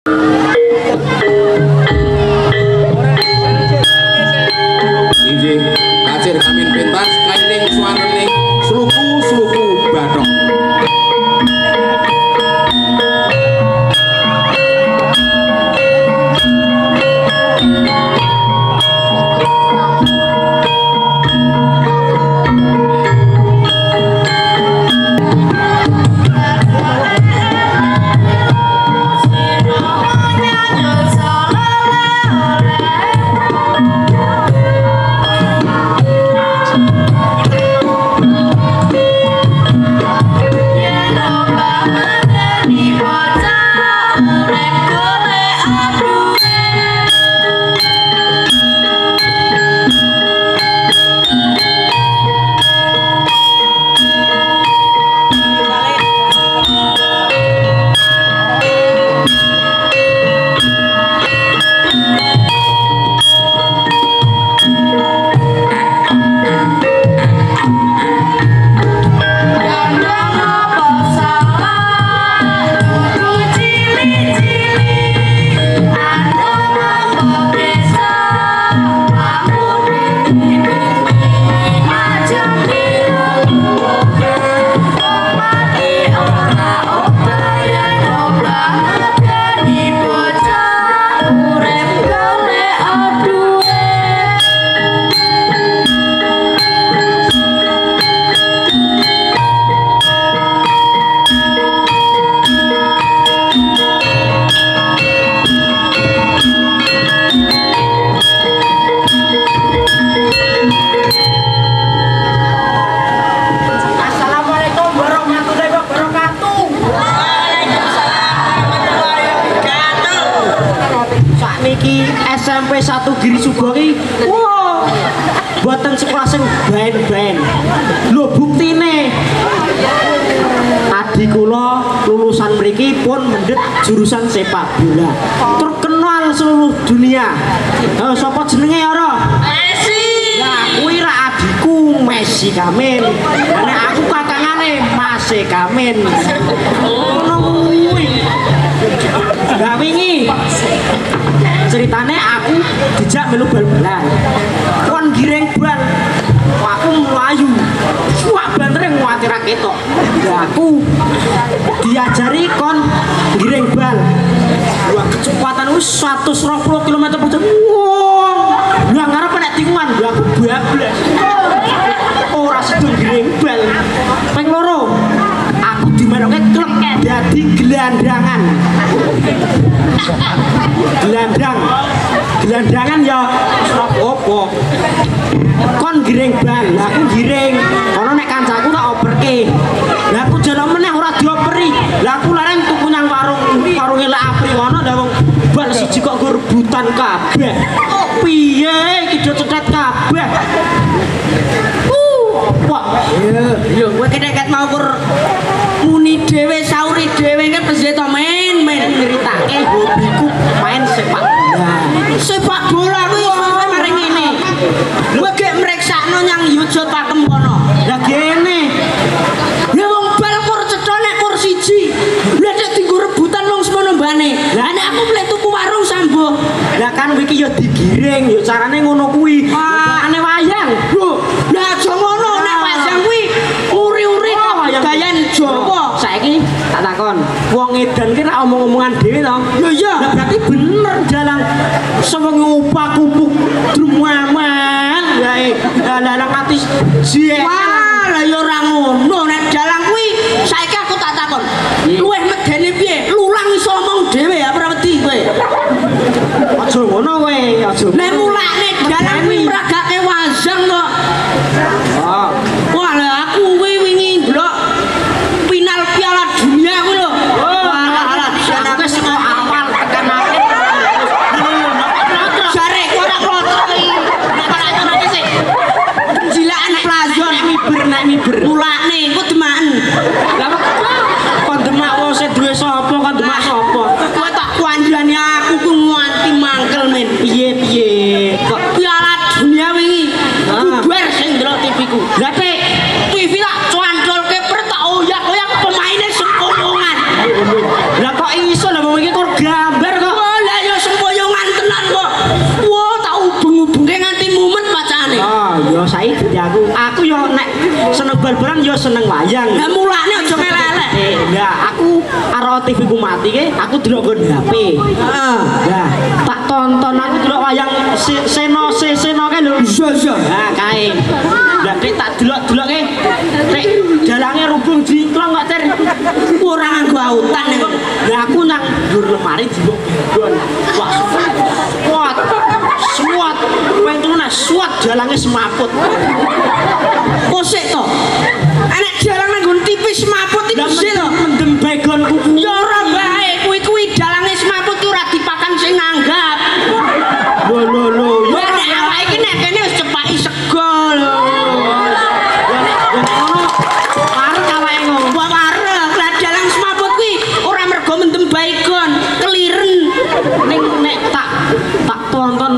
Inggih kacir kamin pentas kairing swantening sluku bathok. SMP 1 Giri Sugoi, wow, buatan sekolah sing ben-ben. Lho buktine adik kula lulusan mriki pun mendhet jurusan sepak bola. Terkenal seluruh dunia. Sapa jenenge ora? Messi. Lah kuwi ra adikku Messi Kamin. Nek aku kakangane Mas Kamin. Ngono kuwi. Lah wingi ceritane aku dijak melu bal-balan kon giring bal aku melayu suak bantere nguati ra ketok aku diajari kon giring bal wah kecepatan wis 120 km/jam wong lah ngarep nek tikungan aku bablas ora sedo giring bal ping loro aku dimeroke klub dadi gelandangan gelandangan ya apa kon giring bal lah aku giring ana nek kancaku tak operke lah aku jare meneh ora dioperi lah aku lareng tuku nang warunge lek apri ngono ndak wong bal siji kok nggo rebutan kabeh piye iki do cetet kabeh apa yo kowe kene mau kur muni dhewe sauri dhewe kan pese to men nyeritake hobiku main sepak bola. Sepak bola kuwi sampe mari ngene. Kowe gek mreksakno nyang Yogyo Pakem kono. Lah kene. Ya wong bal kur cetha nek kur siji. Lah nek dienggo rebutan wong semono mbane. Lah nek aku mleh tuku warung sambo. Lah kan iki ya digiring, ya carane ngono kuwi. Ane wayang. Lho, lah aja ngono nek wayang kuwi uri-uri gayan Jawa. Saiki tak takon, wong edan ki ra omong-omongan dhewe to. Ya iya. Lah berarti bener dalang sewengi upak-upuk drumaman wae. Dalang ati jek. Wah, lah ya ora ngono nek dalang kuwi saiki aku tak takon. Luwih medeni piye? Lulang iso omong dhewe ya ora wedi kowe. Aja ngono kowe, aja. Nek mulane dalang kuwi mragake wazang kok. Wah, lah aku kuwi wingi ndelok final Piala Dunia kuwi lho. Alah, wis kok awal tekan akhir. Jare ora klothok iki. Nek ora sik. Jilakan plajon nek miber. Mulane engko demaken. Lah kok demak wong sing duwe sapa kok demak sapa? Kowe tak kuanjani aku ku nganti mangkel men. Piye-piye kok Piala Dunia yo seneng wayang. Lah mulane aja melelek. Lah aku karo TV ku mati ke, aku delok nggon HP. Heeh. Lah tak tonton aku delok wayang Seno kan lho. Iya. Nah, kae. Lah nek tak delok-delok ke, nek dalange rubung jingklong kok ter. Ora nganggo autan nek. Lah aku nang dhuwur lemari jingklong gendon. Wah. Kuat. Suat. Pentune suat dalange semaput. Kosek to. Enek dalang nang nggon tipis semaput iki sih to. Mendem begonku. Ya ora bae, kuwi dalange semaput ki ora dipakan sing nganggap. Lho. Ya nek awake iki nek kene wis cepaki sego lho. Arep awake ngono. Wah wareg, lah dalang semaput kuwi ora mergo mendem baygon, keliren. Ning nek tak tonton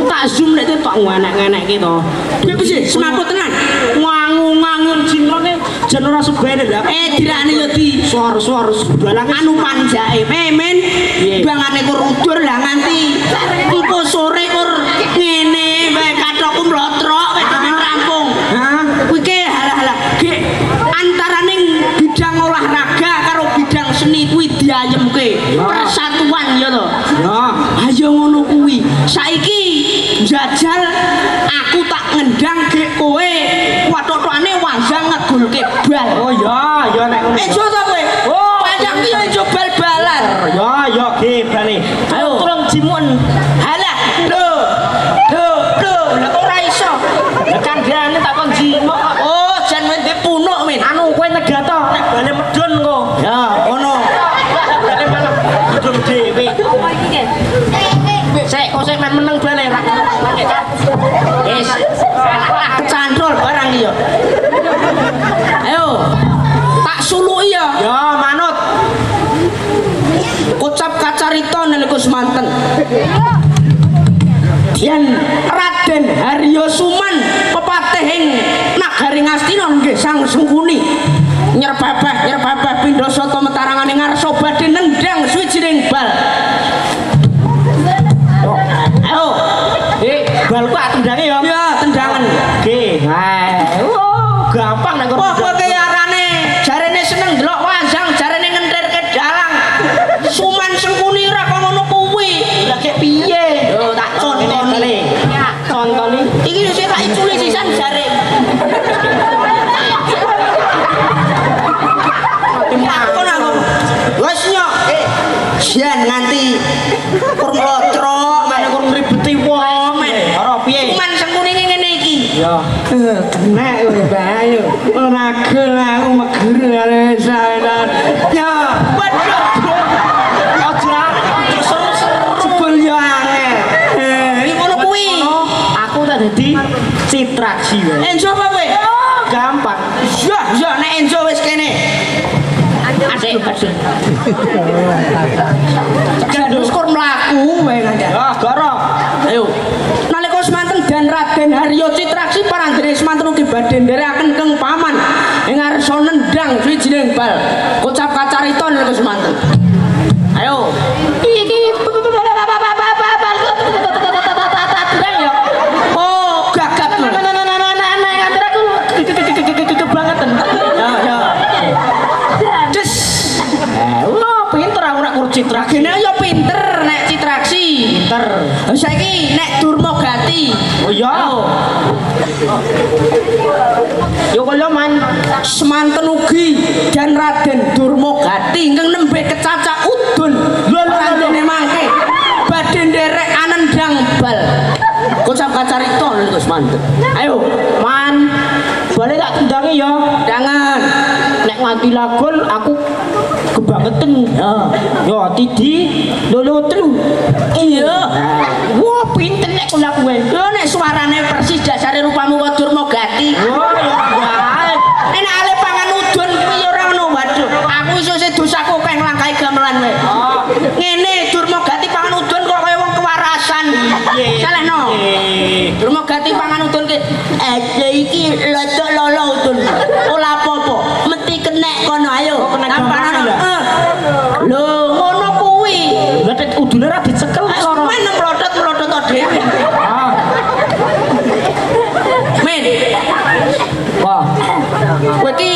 tak zoom nek tak ngenek-ngenek ki to. Kuwi piye semaput tenan? Ngangung-ngangung jinglonge jan ora sebene lha. Dirane yo di Suar-suar dalange anu panjake men bangane kur udur lah nganti engko sore kur ngene wae kathokku mlotrok wis rampung. Hah? Kuwi ke halah-halah ge antarane bidang olahraga karo bidang seni kuwi diayemke persatuan ya to. Ya. Ayo ngono kuwi. Saiki njajal aku tak ngendang ge kowe watotane wajang ngegulke bal. Oh ya nek ngono. Ejo to kowe. Oh, wajang ki yo ejo bal-balan. Ya ge bali. Ayo Tolong jimun. Halah, lho. Lah kok ora iso. Lah kandhane tak kon jimuk. Oh, jan wende punuk men. Anu kowe negato nek bale medun kok. Ya, ngono. Bale malah medun dhewe. Sek kok sik men meneng bale ra. Wis. Kecandrol barang iki yo. Ayo. Tak suluki ya. Ya manut. Kocap kacarita nalika semanten. Yen Raden Haryo Suman pepatihing nagari Ngastina nggih sang Sengkuni nyerbabah pindha sata metarangane ngarsa badhe nendang suwijining bal. Ayo, Balku tak tendange ya. ya tendangan. Nggih. Gampang nek Wah, kowe ki arane jarene seneng ndelok wayang, jarene ngentirke dalang. Suman Sengkuni ora kok ngono kuwi. Lah kek piye? Yo tak contoni. Ya, contoni. Iki lho sing tak iculi sisan jare. Takon aku. Wes nyok. Jan nganti kurang Nek kurang ribeti wong. Ora piye? Suman Sengkuni ngene iki. Ya. Nek kowe bae ora gel aku meger karo sawetan. Ya, Waduh. Aja jebul yo angel. Iki ngono kuwi. aku tak dadi citraksi wae. Enjo apa kowe? Gampang. Ya nek Enjo wis kene. Asik. Terus kur mlaku wae ngandhak. Ya, goro. Ayo. Nalika semanten dan Raden Haryo Citraksi paranggene semanten ugi badhe nderekaken keng paman ing ngarsa nendang suwijining bal. Kocap kacarita nalika semanten. Ayo. Iki oh, gagap. Kebangetan. Ya. Des. Wah, pinter aku nek kur citraksi. Gene ya pinter nek Citraksi. Pinter. Saiki nek Durmagati. Oh ya. Yo kaya man Semanten ugi dan Raden Durmagati ingkang nembe kecacak udun. Lho mangke badhe nderek anendang bal. Kocap kacarita niku semanten. Ayo, man balik tak tendangi ya. jangan. Nek nganti lagol aku kebangetan. Ya tidi lolo telu. Iya. Wah, pinter nek kula kowe. Lho nek suarane persis dasare rupamu kaya Durmagati. Oh, ya. Nek ale pangan udun kuwi ya ora ngono. Waduh, aku iso se dosaku keng langkai gamelan wae. Ngene Durmagati pangan udun kok kaya wong kewarasan. Salehno. Durmagati pangan udun ki iki lodok lolo udun. Ora apa-apa, mesti kenek kono ayo. Namparan. Lho, ngono kuwi. Lah nek udune ra dicekel karo. Men mlodot-mlodot to dhewe. Men. Wah, Kowe iki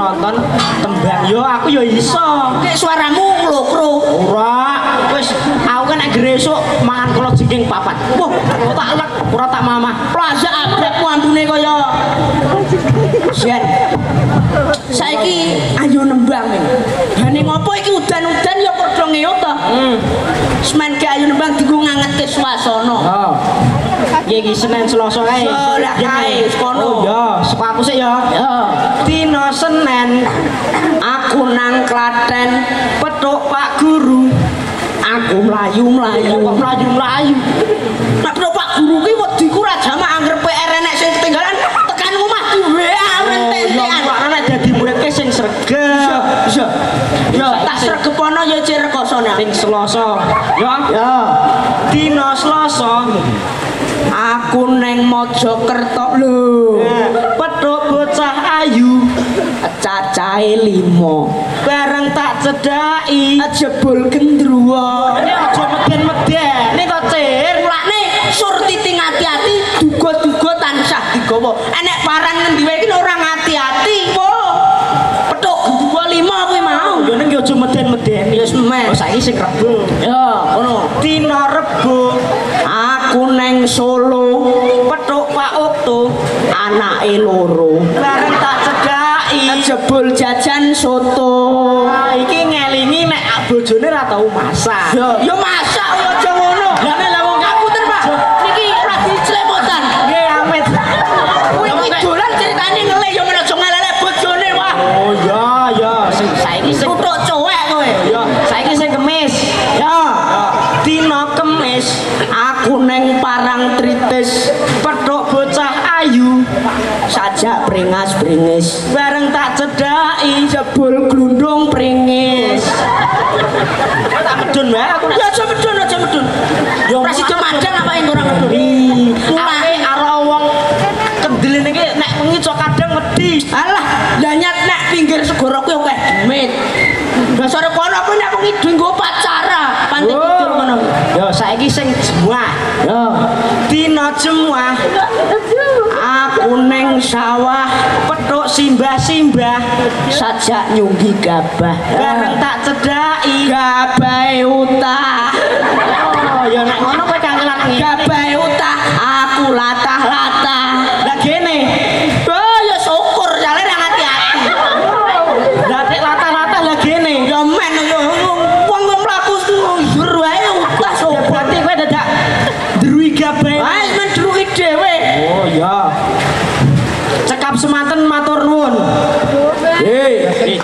nonton tembang yo aku yo iso. Kayak suaramu nglokro. Ora, wis aku kan nek gresuk mangan kula jengking papat. Wah, tak lek ora tak mamah. Plaza abrekmu ambune kaya Jen. Saiki ayo nembang men. Bane ngopo iki udan-udan ya padha ngeut to. Semen ke ayo nembang dienggo ngangetke swasana. Oh. Ya iki Senin Selasa kae. Lah kae kono. Oh ya, saka aku sik ya. Ya. Dina Senin aku nang Klaten petuk Pak Guru. Aku mlayu-mlayu. Kok mlayu-mlayu? Nek Pak Guru ki wediku ra jamak angger PR enek sing ketinggalan tekan omah dhewe rententean. Kok ana dadi muridke sing sregep. Iya. Ya tak sregepono ya cek rekosone. Ning Selasa. Ya. Ya. Dina Selasa Aku neng Mojokerto lho. petuk bocah ayu Cacahe 5. bareng tak cedhaki. Jebul gendruwo. Ini aja meden-meden. Ini kok Cir. Mulane surti hati-hati, duga-duga tansah digawa. Enek paran ngendi wae iki ora ngati-ati. Wo. Petuk gendruwo 5 kuwi mau. Yo ning aja meden-meden. Ya semen. Oh saiki sing Rebo. Ya, ngono. Dina Rebo Aku neng Solo, petuk Pak Okto anake loro. bareng tak cedhaki. Jebul jajan soto. Nah, iki ngelingi nek bojone ra tau masak. Ya masak ya aja ngono. Lah nek lha wong Ngapunten, Pak. Niki ra diclemotan. nggih amit. Kuwi dolan ceritane ngelih ya men aja ngelelek bojone, wah. Oh ya, sing saiki sing Tutuk cowek kowe. ya, saiki sing Kemis. Ya, Dina Kemis aku neng Parangtritis petuk bocah ayu sajak bringas-bringis. bareng tak cedhaki. Jebul glundung pringis. Tak medun wae aku nek Ya aja medun, aja medun. Ya, Presiden Madang apa yang orang medun? Ake karo wong kendel niki nek wengi cok kadang wedi. Alah, lah nyat nek pinggir segara kuwi akeh demit. Dasare kono aku nek wengi dienggo pacara, panti tidur ngono. Yo saiki sing Jumat. Ya, Dina Jumat aku neng sawah petuk simbah-simbah sajak nyunggi gabah. bareng tak cedhaki. Gabahe utah. Oh, ya nek ngono kowe kangelan ngi. Gabahe utah, aku latah-latah. Lah kene. Oh, ya syukur jale ra hati-hati. Lah nek latah-latah lah kene. Ya men yo wong mlaku njur wae utah sopo. Berarti kowe dadak druwi gabahe. Wis men druki dhewe. Oh ya. Cekap semanten matur nuwun. Hei.